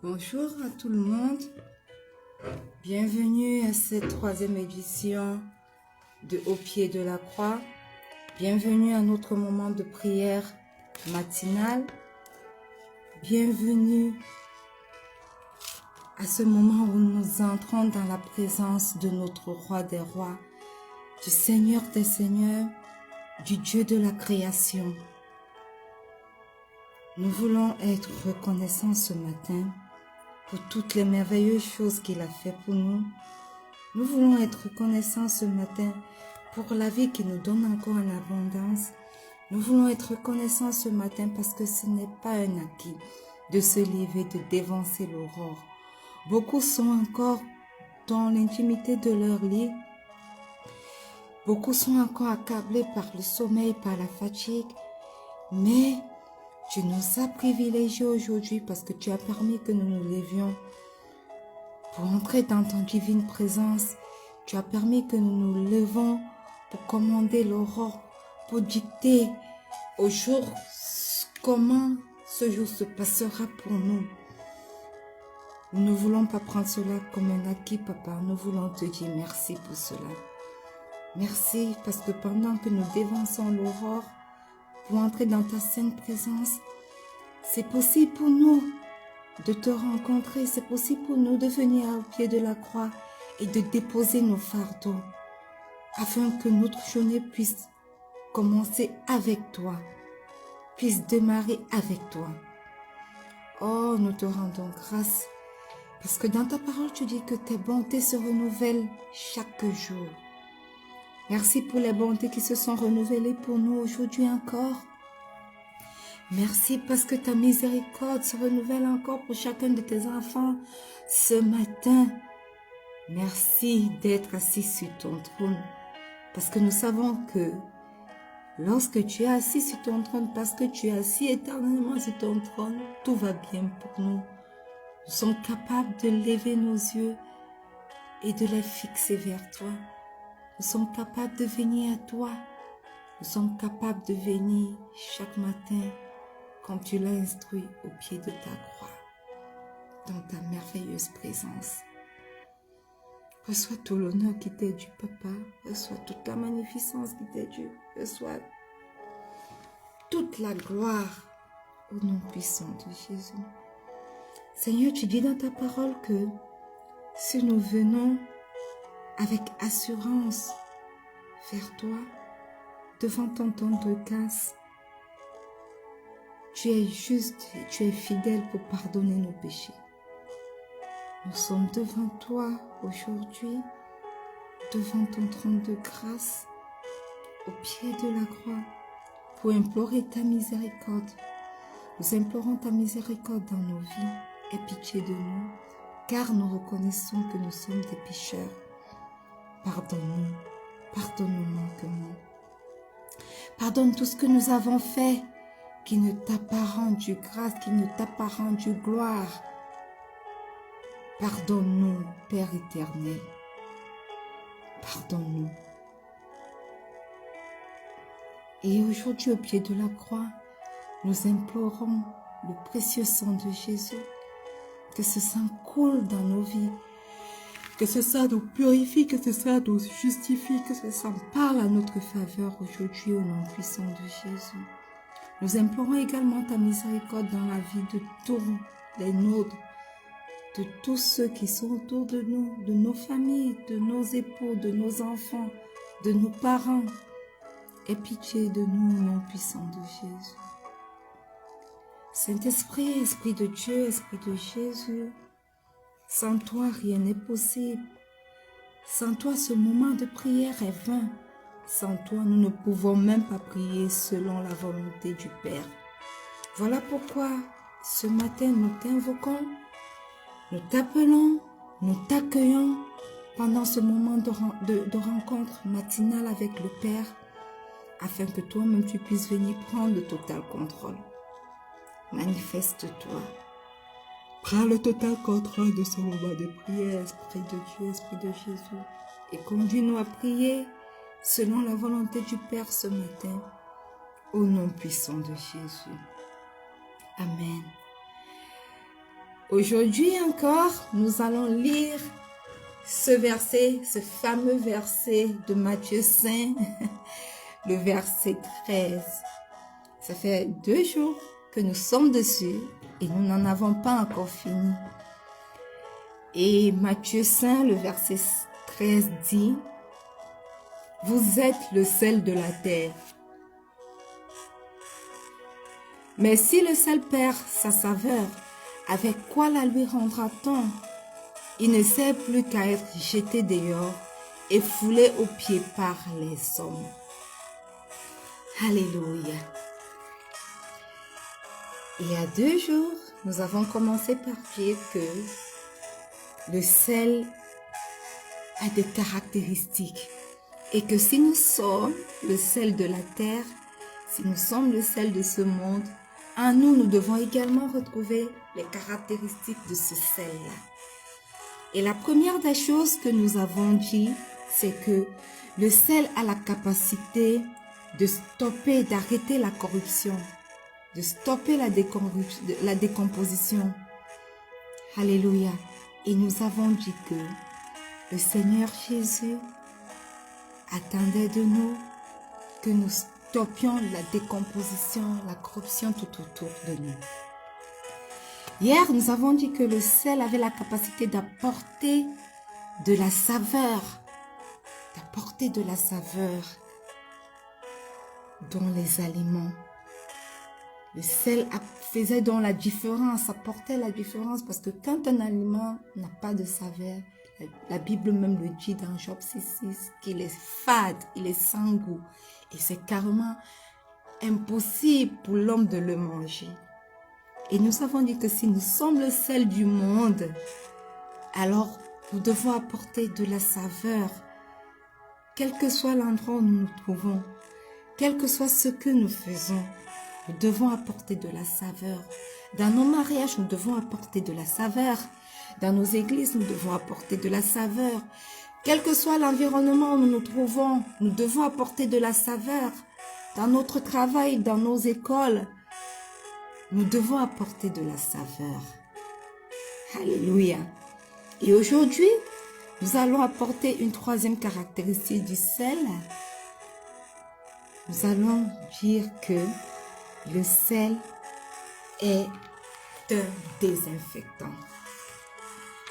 Bonjour à tout le monde, bienvenue à cette 3e édition de Au pied de la croix, bienvenue à notre moment de prière matinale, bienvenue à ce moment où nous entrons dans la présence de notre roi des rois, du Seigneur des seigneurs, du Dieu de la création. Nous voulons être reconnaissants ce matin pour toutes les merveilleuses choses qu'il a fait pour nous. Nous voulons être reconnaissants ce matin pour la vie qu'il nous donne encore en abondance. Nous voulons être reconnaissants ce matin parce que ce n'est pas un acquis de se lever, de dévancer l'aurore. Beaucoup sont encore dans l'intimité de leur lit. Beaucoup sont encore accablés par le sommeil, par la fatigue. Mais tu nous as privilégiés aujourd'hui parce que tu as permis que nous nous levions pour entrer dans ton divine présence. Tu as permis que nous nous levons pour commander l'aurore, pour dicter au jour comment ce jour se passera pour nous. Nous ne voulons pas prendre cela comme un acquis, papa. Nous voulons te dire merci pour cela. Merci parce que pendant que nous dévançons l'aurore, pour entrer dans ta sainte présence, c'est possible pour nous de te rencontrer, c'est possible pour nous de venir au pied de la croix et de déposer nos fardeaux, afin que notre journée puisse commencer avec toi, puisse démarrer avec toi. Oh, nous te rendons grâce, parce que dans ta parole, tu dis que tes bontés se renouvellent chaque jour. Merci pour les bontés qui se sont renouvelées pour nous aujourd'hui encore. Merci parce que ta miséricorde se renouvelle encore pour chacun de tes enfants ce matin. Merci d'être assis sur ton trône, parce que nous savons que lorsque tu es assis sur ton trône, parce que tu es assis éternellement sur ton trône, tout va bien pour nous. Nous sommes capables de lever nos yeux et de les fixer vers toi. Nous sommes capables de venir à toi. Nous sommes capables de venir chaque matin, comme tu l'as instruit, au pied de ta croix, dans ta merveilleuse présence. Reçois tout l'honneur qui t'est dû, papa. Reçois toute la magnificence qui t'est due. Reçois toute la gloire au nom puissant de Jésus. Seigneur, tu dis dans ta parole que si nous venons avec assurance vers toi, devant ton trône de grâce, tu es juste et tu es fidèle pour pardonner nos péchés. Nous sommes devant toi aujourd'hui, devant ton trône de grâce, au pied de la croix, pour implorer ta miséricorde. Nous implorons ta miséricorde dans nos vies. Aie pitié de nous, car nous reconnaissons que nous sommes des pécheurs. Pardonne-nous, pardonne nos manquements. Pardonne tout ce que nous avons fait qui ne t'a pas rendu grâce, qui ne t'a pas rendu gloire. Pardonne-nous, Père éternel. Pardonne-nous. Et aujourd'hui, au pied de la croix, nous implorons le précieux sang de Jésus, que ce sang coule dans nos vies, que ce sang nous purifie, que ce sang nous justifie, que ce sang parle à notre faveur aujourd'hui au nom puissant de Jésus. Nous implorons également ta miséricorde dans la vie de tous les nôtres, de tous ceux qui sont autour de nous, de nos familles, de nos époux, de nos enfants, de nos parents. Aie pitié de nous au nom puissant de Jésus. Saint-Esprit, Esprit de Dieu, Esprit de Jésus, sans toi rien n'est possible. Sans toi ce moment de prière est vain. Sans toi nous ne pouvons même pas prier selon la volonté du Père. Voilà pourquoi ce matin nous t'invoquons, nous t'appelons, nous t'accueillons pendant ce moment de rencontre matinale avec le Père. afin que toi-même tu puisses venir prendre le total contrôle. Manifeste-toi. Prends le total contrôle de ce moment de prière, Esprit de Dieu, Esprit de Jésus. Et conduis-nous à prier selon la volonté du Père ce matin, au nom puissant de Jésus. Amen. Aujourd'hui encore, nous allons lire ce verset, ce fameux verset de Matthieu 5, le verset 13. Ça fait 2 jours que nous sommes dessus et nous n'en avons pas encore fini. Et Matthieu 5, le verset 13 dit, « Vous êtes le sel de la terre. Mais si le sel perd sa saveur, avec quoi la lui rendra-t-on? Il ne sert plus qu'à être jeté dehors et foulé aux pieds par les hommes. » Alléluia. Il y a 2 jours, nous avons commencé par dire que le sel a des caractéristiques et que si nous sommes le sel de la terre, si nous sommes le sel de ce monde, en nous, nous devons également retrouver les caractéristiques de ce sel-là. Et la première des choses que nous avons dit, c'est que le sel a la capacité de stopper, d'arrêter la corruption, de stopper la décomposition. Alléluia. Et nous avons dit que le Seigneur Jésus attendait de nous que nous stoppions la décomposition, la corruption tout autour de nous. Hier, nous avons dit que le sel avait la capacité d'apporter de la saveur, dans les aliments. Le sel faisait donc la différence, apportait la différence, parce que quand un aliment n'a pas de saveur, la Bible même le dit dans Job 6,6, qu'il est fade, il est sans goût. Et c'est carrément impossible pour l'homme de le manger. Et nous avons dit que si nous sommes le sel du monde, alors nous devons apporter de la saveur, quel que soit l'endroit où nous nous trouvons, quel que soit ce que nous faisons. Nous devons apporter de la saveur. Dans nos mariages, nous devons apporter de la saveur. Dans nos églises, nous devons apporter de la saveur. Quel que soit l'environnement où nous nous trouvons, nous devons apporter de la saveur. Dans notre travail, dans nos écoles, nous devons apporter de la saveur. Alléluia. Et aujourd'hui, nous allons apporter une 3e caractéristique du sel. Nous allons dire que le sel est un désinfectant.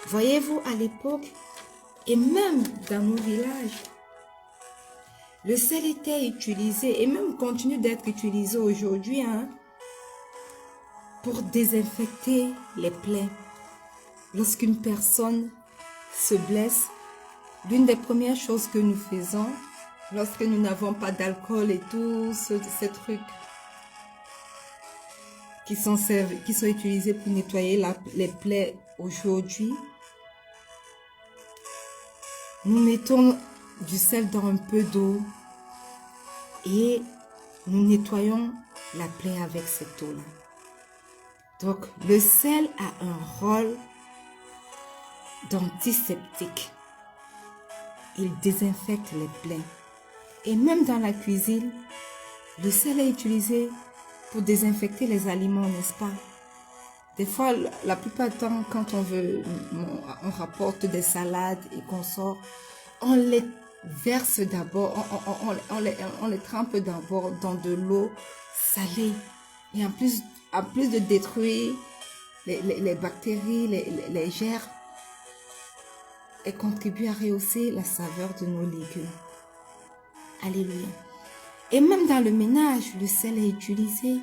Voyez-vous, à l'époque, et même dans nos villages, le sel était utilisé, et même continue d'être utilisé aujourd'hui, pour désinfecter les plaies. Lorsqu'une personne se blesse, l'une des premières choses que nous faisons, lorsque nous n'avons pas d'alcool et tous ces trucs qui sont utilisés pour nettoyer les plaies aujourd'hui, nous mettons du sel dans un peu d'eau et nous nettoyons la plaie avec cette eau-là. Donc, le sel a un rôle d'antiseptique. Il désinfecte les plaies. Et même dans la cuisine, le sel est utilisé pour désinfecter les aliments, n'est-ce pas? Des fois, la plupart du temps, quand on rapporte des salades et qu'on sort, on les verse d'abord, on les trempe d'abord dans de l'eau salée. Et en plus de détruire les bactéries, les germes, elle contribue à rehausser la saveur de nos légumes. Alléluia. Et même dans le ménage, le sel est utilisé.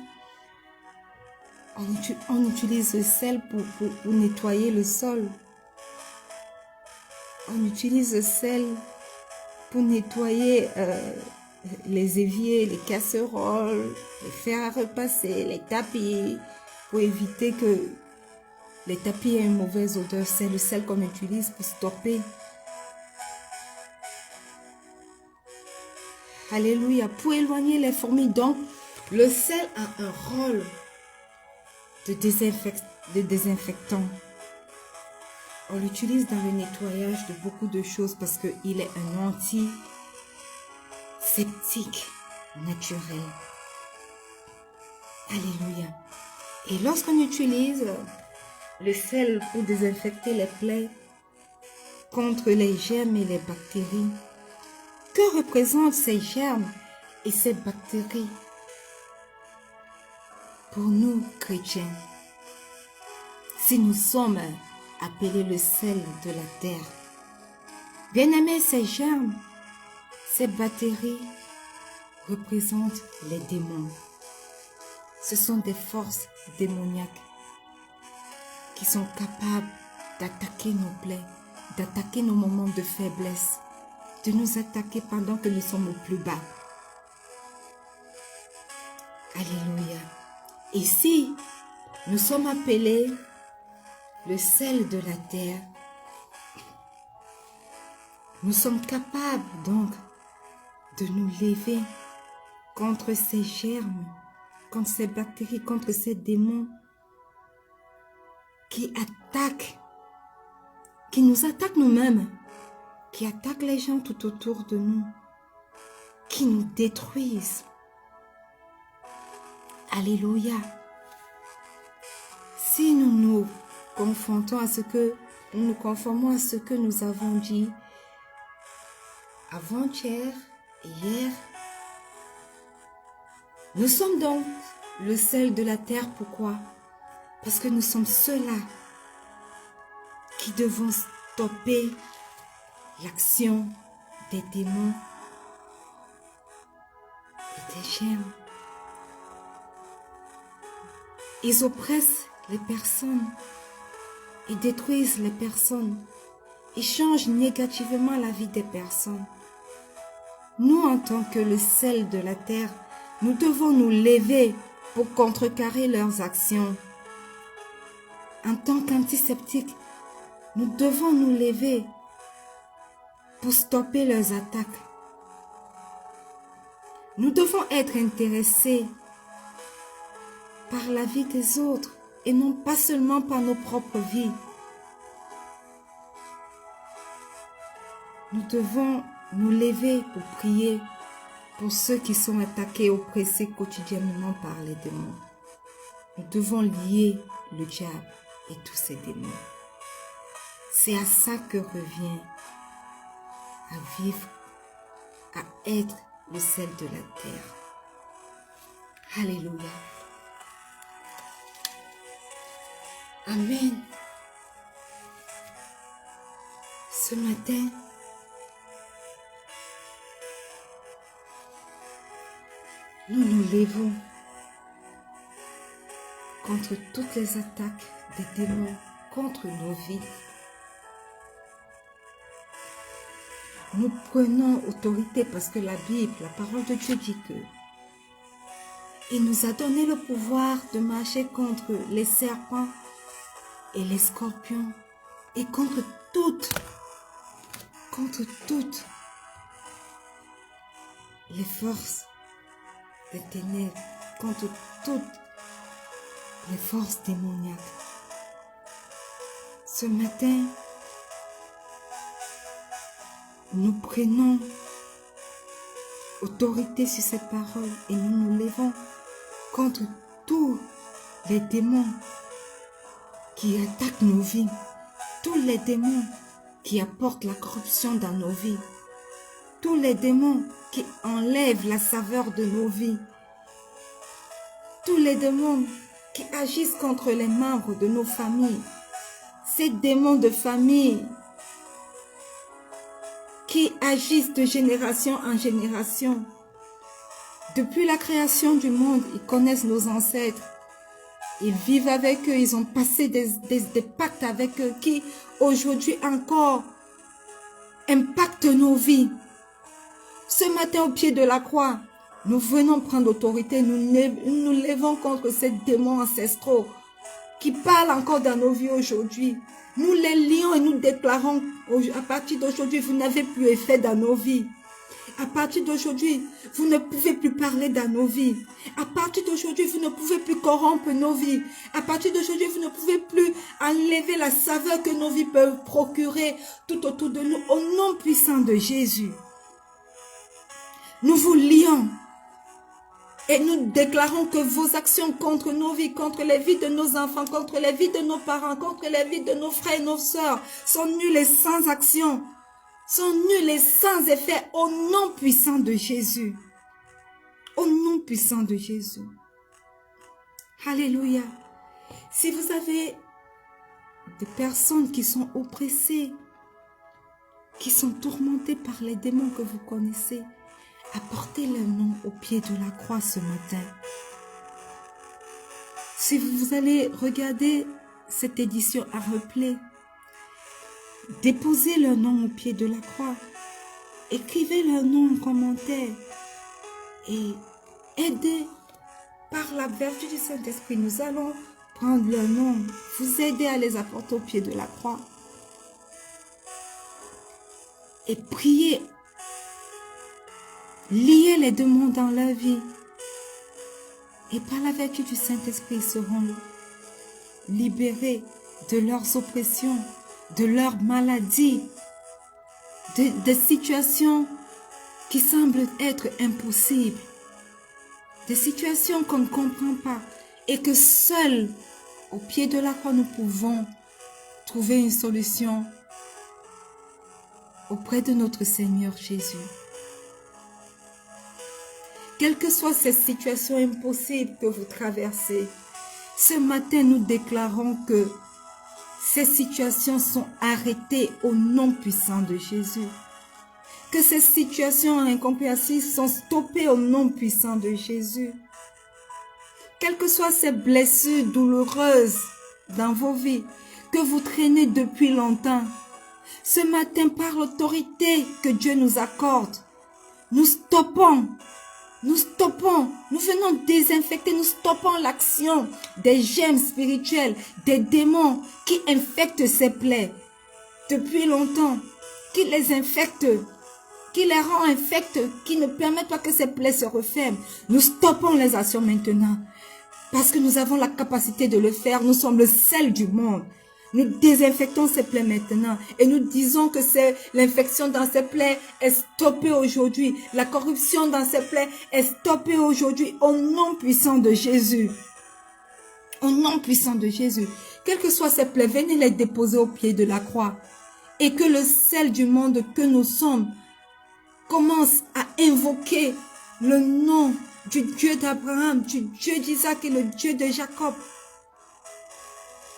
On utilise le sel pour nettoyer le sol. On utilise le sel pour nettoyer les éviers, les casseroles, les fers à repasser, les tapis, pour éviter que les tapis aient une mauvaise odeur. C'est le sel qu'on utilise pour stopper. Alléluia. Pour éloigner les fourmis. Donc, le sel a un rôle de désinfectant. On l'utilise dans le nettoyage de beaucoup de choses parce qu'il est un antiseptique naturel. Alléluia. Et lorsqu'on utilise le sel pour désinfecter les plaies contre les germes et les bactéries, que représentent ces germes et ces bactéries pour nous chrétiens? Si nous sommes appelés le sel de la terre, bien-aimés, ces germes, ces bactéries représentent les démons. Ce sont des forces démoniaques qui sont capables d'attaquer nos plaies, d'attaquer nos moments de faiblesse, de nous attaquer pendant que nous sommes au plus bas. Alléluia. Et si nous sommes appelés le sel de la terre, nous sommes capables donc de nous lever contre ces germes, contre ces bactéries, contre ces démons qui attaquent, qui nous attaquent nous-mêmes, qui attaquent les gens tout autour de nous, qui nous détruisent. Alléluia. Si nous nous confrontons à ce que, nous nous conformons à ce que nous avons dit avant-hier et hier, nous sommes donc le sel de la terre. Pourquoi? Parce que nous sommes ceux-là qui devons stopper l'action des démons et des germes. Ils oppressent les personnes, ils détruisent les personnes, ils changent négativement la vie des personnes. Nous, en tant que le sel de la terre, nous devons nous lever pour contrecarrer leurs actions. En tant qu'antiseptiques, nous devons nous lever pour stopper leurs attaques. Nous devons être intéressés par la vie des autres et non pas seulement par nos propres vies. Nous devons nous lever pour prier pour ceux qui sont attaqués et oppressés quotidiennement par les démons. Nous devons lier le diable et tous ces démons. C'est à ça que revient à vivre, à être le sel de la terre. Alléluia. Amen. Ce matin, nous nous levons contre toutes les attaques des démons contre nos vies. Nous prenons autorité parce que la Bible, la parole de Dieu dit que il nous a donné le pouvoir de marcher contre les serpents et les scorpions et contre toutes les forces des ténèbres, contre toutes les forces démoniaques. Ce matin, nous prenons autorité sur cette parole et nous nous levons contre tous les démons qui attaquent nos vies, tous les démons qui apportent la corruption dans nos vies, tous les démons qui enlèvent la saveur de nos vies, tous les démons qui agissent contre les membres de nos familles, ces démons de famille qui agissent de génération en génération. Depuis la création du monde, ils connaissent nos ancêtres. Ils vivent avec eux, ils ont passé des pactes avec eux qui aujourd'hui encore impactent nos vies. Ce matin au pied de la croix, nous venons prendre autorité, nous levons contre ces démons ancestraux qui parlent encore dans nos vies aujourd'hui. Nous les lions et nous déclarons à partir d'aujourd'hui, vous n'avez plus effet dans nos vies. À partir d'aujourd'hui, vous ne pouvez plus parler dans nos vies. À partir d'aujourd'hui, vous ne pouvez plus corrompre nos vies. À partir d'aujourd'hui, vous ne pouvez plus enlever la saveur que nos vies peuvent procurer tout autour de nous. Au nom puissant de Jésus, nous vous lions et nous déclarons que vos actions contre nos vies, contre les vies de nos enfants, contre les vies de nos parents, contre les vies de nos frères et nos sœurs sont nulles et sans action. Sont nuls et sans effet au nom puissant de Jésus. Au nom puissant de Jésus. Alléluia. Si vous avez des personnes qui sont oppressées, qui sont tourmentées par les démons que vous connaissez, apportez leur nom au pied de la croix ce matin. Si vous allez regarder cette édition à replay, déposez leur nom au pied de la croix. Écrivez leur nom en commentaire. Et aidez par la vertu du Saint-Esprit. Nous allons prendre leur nom, vous aider à les apporter au pied de la croix. Et priez. Liez les démons dans leur vie. Et par la vertu du Saint-Esprit, ils seront libérés de leurs oppressions, de leurs maladies, des situations qui semblent être impossibles, des situations qu'on ne comprend pas et que seuls, au pied de la croix, nous pouvons trouver une solution auprès de notre Seigneur Jésus. Quelles que soient ces situations impossibles que vous traversez, ce matin, nous déclarons que ces situations sont arrêtées au nom puissant de Jésus. Que ces situations incompréhensibles sont stoppées au nom puissant de Jésus. Quelles que soient ces blessures douloureuses dans vos vies que vous traînez depuis longtemps, ce matin, par l'autorité que Dieu nous accorde, nous stoppons, nous venons désinfecter, nous stoppons l'action des gemmes spirituelles, des démons qui infectent ces plaies depuis longtemps, qui les infectent, qui les rend infectes, qui ne permettent pas que ces plaies se referment. Nous stoppons les actions maintenant, parce que nous avons la capacité de le faire, nous sommes le sel du monde. Nous désinfectons ces plaies maintenant et nous disons que l'infection dans ces plaies est stoppée aujourd'hui. La corruption dans ces plaies est stoppée aujourd'hui au nom puissant de Jésus. Au nom puissant de Jésus. Quelles que soient ces plaies, venez les déposer au pied de la croix. Et que le sel du monde que nous sommes commence à invoquer le nom du Dieu d'Abraham, du Dieu d'Isaac et le Dieu de Jacob.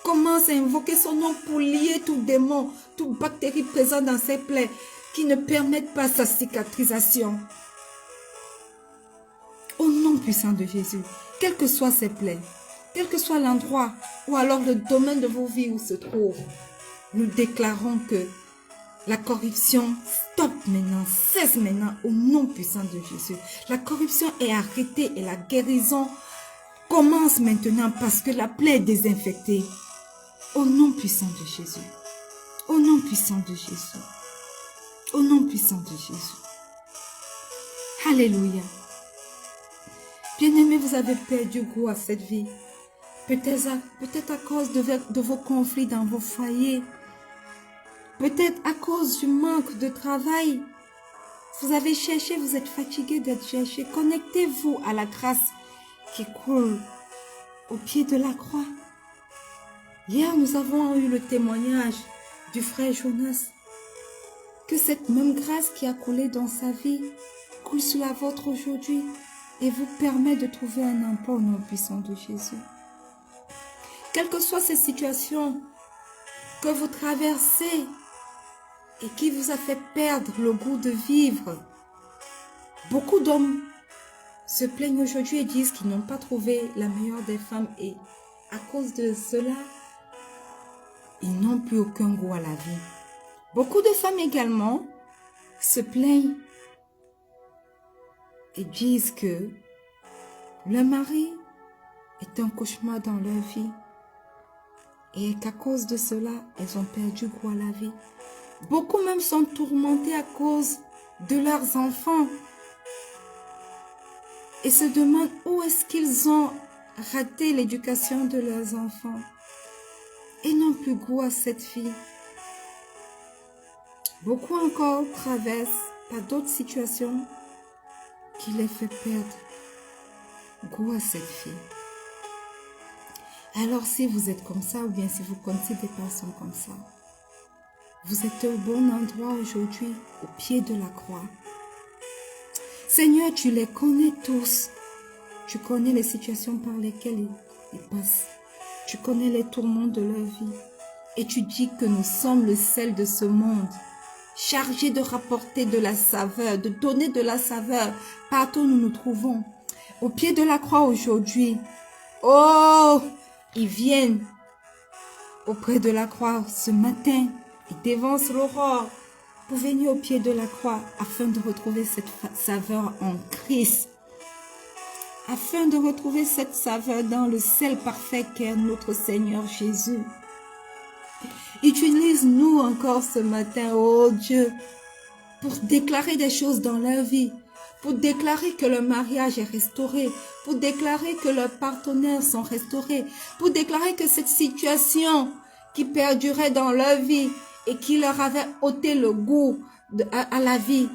Commence à invoquer son nom pour lier tout démon, toute bactérie présente dans ses plaies qui ne permettent pas sa cicatrisation. Au nom puissant de Jésus, quelles que soient ces plaies, quel que soit l'endroit ou alors le domaine de vos vies où se trouve, nous déclarons que la corruption stoppe maintenant, cesse maintenant au nom puissant de Jésus. La corruption est arrêtée et la guérison commence maintenant parce que la plaie est désinfectée. Au nom puissant de Jésus. Au nom puissant de Jésus. Au nom puissant de Jésus. Alléluia. Bien-aimés, vous avez perdu goût à cette vie. Peut-être à cause de vos conflits dans vos foyers. Peut-être à cause du manque de travail. Vous avez cherché, vous êtes fatigué d'être cherché. Connectez-vous à la grâce qui coule au pied de la croix. Hier, nous avons eu le témoignage du frère Jonas. Que cette même grâce qui a coulé dans sa vie coule sur la vôtre aujourd'hui et vous permet de trouver un emploi au nom puissant de Jésus. Quelles que soient ces situations que vous traversez et qui vous a fait perdre le goût de vivre, beaucoup d'hommes se plaignent aujourd'hui et disent qu'ils n'ont pas trouvé la meilleure des femmes et à cause de cela, ils n'ont plus aucun goût à la vie. Beaucoup de femmes également se plaignent et disent que le mari est un cauchemar dans leur vie et qu'à cause de cela, elles ont perdu goût à la vie. Beaucoup même sont tourmentés à cause de leurs enfants et se demandent où est-ce qu'ils ont raté l'éducation de leurs enfants et n'ont plus goût à cette vie. Beaucoup encore traversent par d'autres situations qui les fait perdre goût à cette vie. Alors si vous êtes comme ça ou bien si vous connaissez des personnes comme ça, vous êtes au bon endroit aujourd'hui, au pied de la croix. Seigneur, tu les connais tous. Tu connais les situations par lesquelles ils passent. Tu connais les tourments de leur vie. Et tu dis que nous sommes le sel de ce monde, chargés de rapporter de la saveur, de donner de la saveur partout où nous nous trouvons. Au pied de la croix aujourd'hui, oh, ils viennent auprès de la croix ce matin. Ils dévancent l'aurore pour venir au pied de la croix afin de retrouver cette saveur en Christ. Afin de retrouver cette saveur dans le sel parfait qu'est notre Seigneur Jésus. Utilise-nous encore ce matin, oh Dieu, pour déclarer des choses dans leur vie, pour déclarer que leur mariage est restauré, pour déclarer que leurs partenaires sont restaurés, pour déclarer que cette situation qui perdurait dans leur vie et qui leur avait ôté le goût à la vie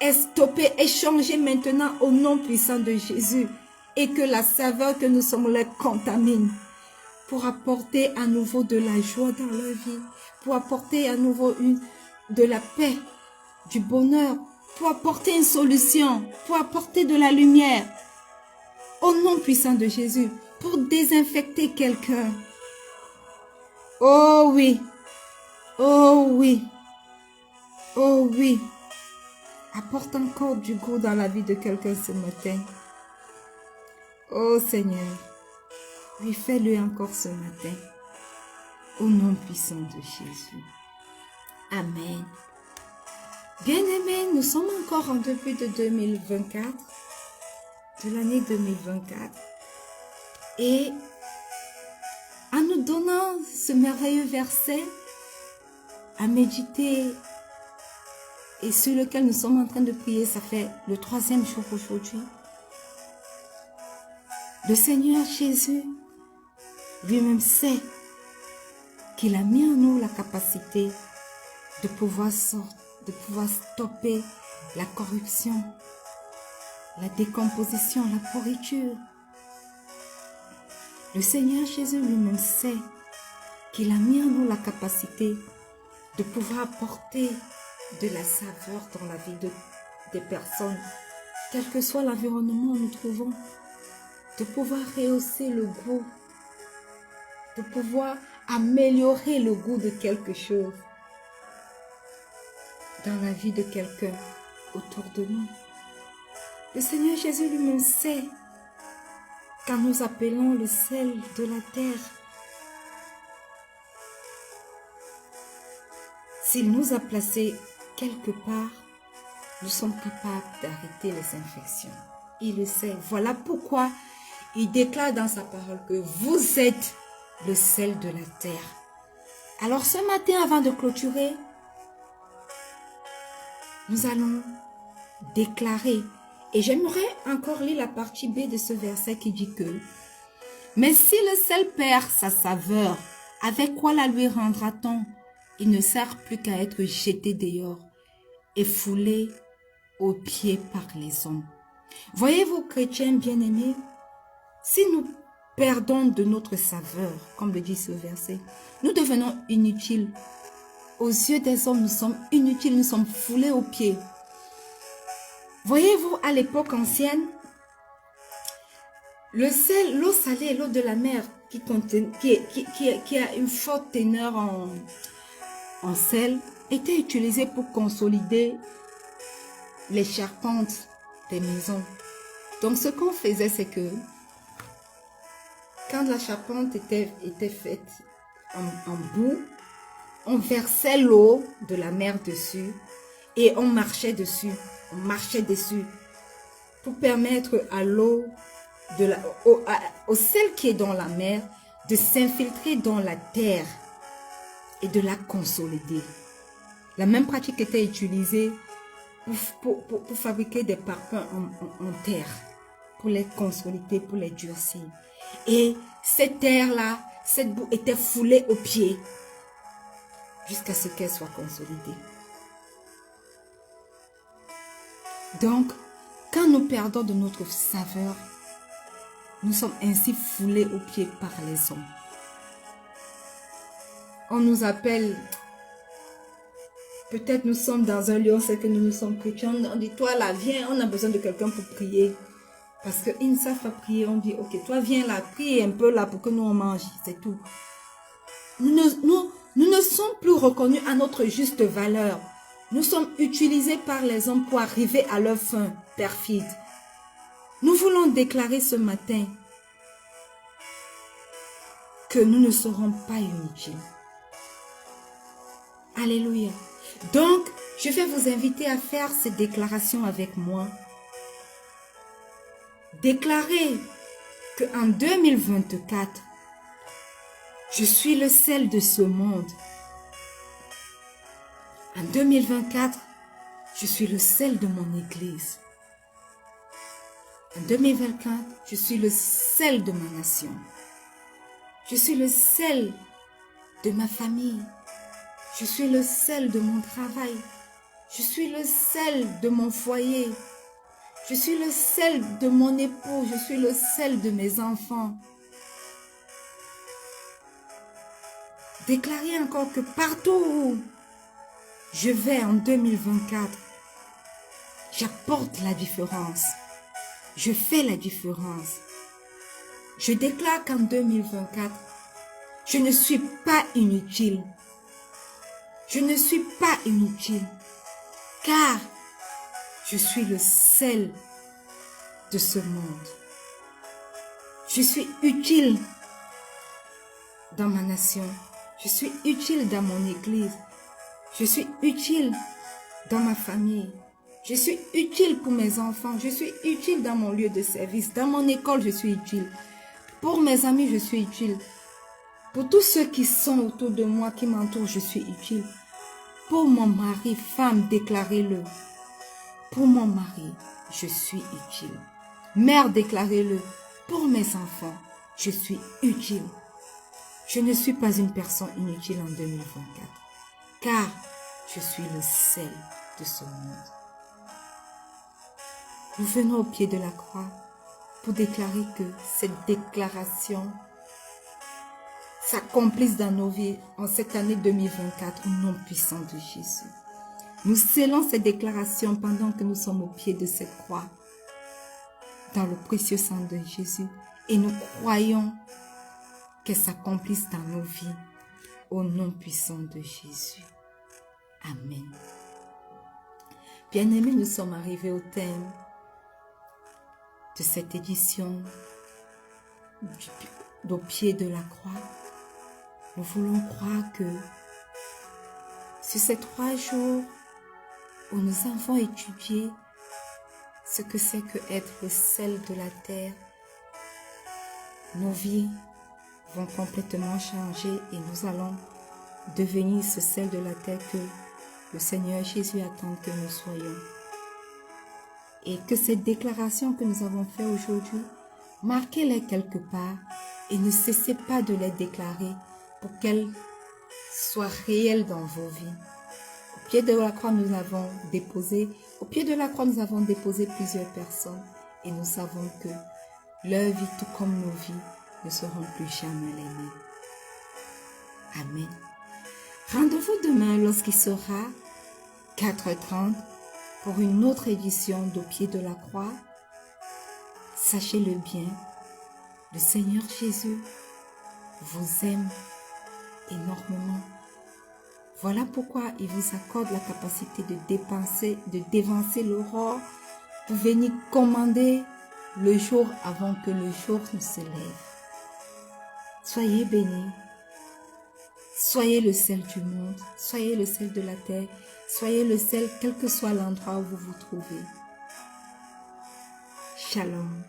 est stoppée, est changée maintenant au nom puissant de Jésus et que la saveur que nous sommes les contamine pour apporter à nouveau de la joie dans leur vie, pour apporter à nouveau de la paix, du bonheur, pour apporter une solution, pour apporter de la lumière au nom puissant de Jésus, pour désinfecter quelqu'un. Oh oui, oh oui, oh oui. Apporte encore du goût dans la vie de quelqu'un ce matin. Oh Seigneur, oui, fais-le encore ce matin. Au nom puissant de Jésus. Amen. Bien-aimés, nous sommes encore en début de 2024, de l'année 2024. Et en nous donnant ce merveilleux verset à méditer et sur lequel nous sommes en train de prier, ça fait le 3e jour aujourd'hui. Le Seigneur Jésus lui-même sait qu'il a mis en nous la capacité de pouvoir stopper la corruption, la décomposition, la pourriture. Le Seigneur Jésus lui-même sait qu'il a mis en nous la capacité de pouvoir apporter de la saveur dans la vie des personnes, quel que soit l'environnement où nous trouvons, de pouvoir rehausser le goût, de pouvoir améliorer le goût de quelque chose dans la vie de quelqu'un autour de nous. Le Seigneur Jésus lui-même sait quand nous appelons le sel de la terre, s'il nous a placés quelque part, nous sommes capables d'arrêter les infections. Il le sait. Voilà pourquoi il déclare dans sa parole que vous êtes le sel de la terre. Alors ce matin, avant de clôturer, nous allons déclarer, et j'aimerais encore lire la partie B de ce verset qui dit que « Mais si le sel perd sa saveur, avec quoi la lui rendra-t-on? Il ne sert plus qu'à être jeté dehors et foulé aux pieds par les hommes. » Voyez-vous, chrétiens bien-aimés, si nous perdons de notre saveur, comme le dit ce verset, nous devenons inutiles. Aux yeux des hommes, nous sommes inutiles, nous sommes foulés aux pieds. Voyez-vous, à l'époque ancienne, le sel, l'eau salée, l'eau de la mer, qui a une forte teneur en sel, était utilisée pour consolider les charpentes des maisons. Donc, ce qu'on faisait, c'est que quand la charpente était faite en boue, on versait l'eau de la mer dessus et on marchait dessus. On marchait dessus pour permettre à l'eau, au sel qui est dans la mer, de s'infiltrer dans la terre et de la consolider. La même pratique était utilisée pour fabriquer des parpaings en terre, pour les consolider, pour les durcir. Et cette terre-là, cette boue était foulée aux pieds jusqu'à ce qu'elle soit consolidée. Donc, quand nous perdons de notre saveur, nous sommes ainsi foulés aux pieds par les hommes. On nous appelle, peut-être nous sommes dans un lieu, on sait que nous sommes chrétiens, on dit, toi là, viens, on a besoin de quelqu'un pour prier. Parce qu'ils ne savent pas prier, on dit, ok, toi viens là, prie un peu là pour que nous on mange, c'est tout. Nous ne sommes plus reconnus à notre juste valeur. Nous sommes utilisés par les hommes pour arriver à leur fin perfide. Nous voulons déclarer ce matin que nous ne serons pas inutiles. Alléluia. Donc, je vais vous inviter à faire cette déclaration avec moi. Déclarez qu'en 2024, je suis le sel de ce monde. En 2024, je suis le sel de mon église. En 2024, je suis le sel de ma nation. Je suis le sel de ma famille. Je suis le sel de mon travail. Je suis le sel de mon foyer. Je suis le sel de mon époux. Je suis le sel de mes enfants. Déclarez encore que partout où je vais en 2024, j'apporte la différence. Je fais la différence. Je déclare qu'en 2024, je ne suis pas inutile. Je ne suis pas inutile, car je suis le sel de ce monde. Je suis utile dans ma nation. Je suis utile dans mon église. Je suis utile dans ma famille. Je suis utile pour mes enfants. Je suis utile dans mon lieu de service. Dans mon école, je suis utile. Pour mes amis, je suis utile. Pour tous ceux qui sont autour de moi, qui m'entourent, je suis utile. Pour mon mari, femme, déclarez-le. Pour mon mari, je suis utile. Mère, déclarez-le. Pour mes enfants, je suis utile. Je ne suis pas une personne inutile en 2024, car je suis le sel de ce monde. Nous venons au pied de la croix pour déclarer que cette déclaration s'accomplisse dans nos vies en cette année 2024 au nom puissant de Jésus. Nous scellons cette déclaration pendant que nous sommes au pied de cette croix dans le précieux sang de Jésus et nous croyons qu'elle s'accomplisse dans nos vies au nom puissant de Jésus. Amen. Bien-aimés, nous sommes arrivés au thème de cette édition au pied de la croix. Nous voulons croire que sur ces 3 jours où nous avons étudié ce que c'est que être le sel de la terre, nos vies vont complètement changer et nous allons devenir ce sel de la terre que le Seigneur Jésus attend que nous soyons. Et que cette déclaration que nous avons faite aujourd'hui, marquez-les quelque part et ne cessez pas de les déclarer pour qu'elles soient réelles dans vos vies. Au pied de la croix, nous avons déposé plusieurs personnes et nous savons que leur vie, tout comme nos vies, ne seront plus jamais les mêmes. Amen. Rendez-vous demain lorsqu'il sera 4h30 pour une autre édition d'Au pied de la croix. Sachez-le bien, le Seigneur Jésus vous aime énormément. Voilà pourquoi il vous accorde la capacité de dévancer l'aurore pour venir commander le jour avant que le jour ne se lève. Soyez bénis. Soyez le sel du monde. Soyez le sel de la terre. Soyez le sel quel que soit l'endroit où vous vous trouvez. Shalom.